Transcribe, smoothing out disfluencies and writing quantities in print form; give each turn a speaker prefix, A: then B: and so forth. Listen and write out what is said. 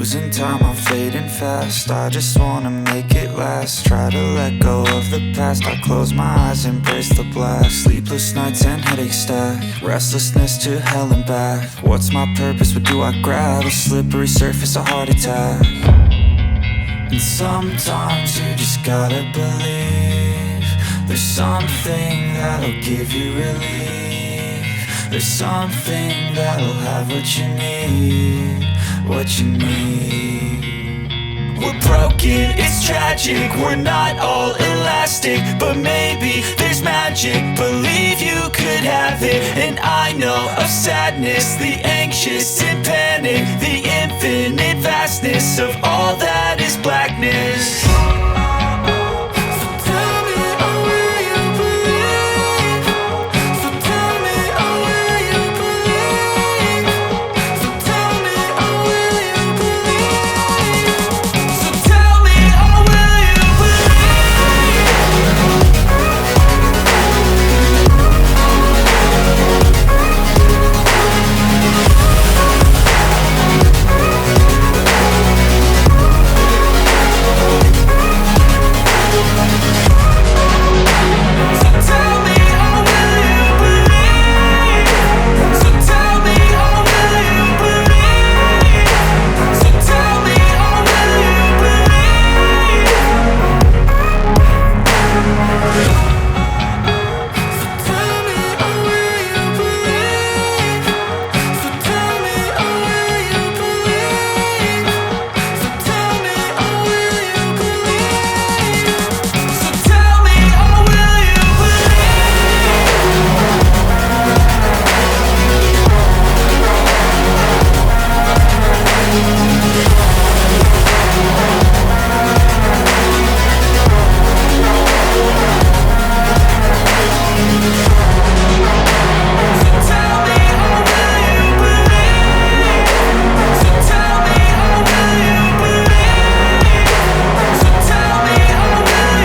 A: losing time, I'm fading fast. I just wanna make it last. Try to let go of the past. I close my eyes, embrace the blast. Sleepless nights and headaches stack. Restlessness to hell and back. What's my purpose? What do I grab? A slippery surface, a heart attack. And sometimes you just gotta believe there's something that'll give you relief. There's something that'll have what you need, what you need. We're broken, it's tragic, we're not all elastic, but maybe there's magic. Believe you could have it, and I know of sadness, the anxious and panic, the infinite vastness of all that is blackness.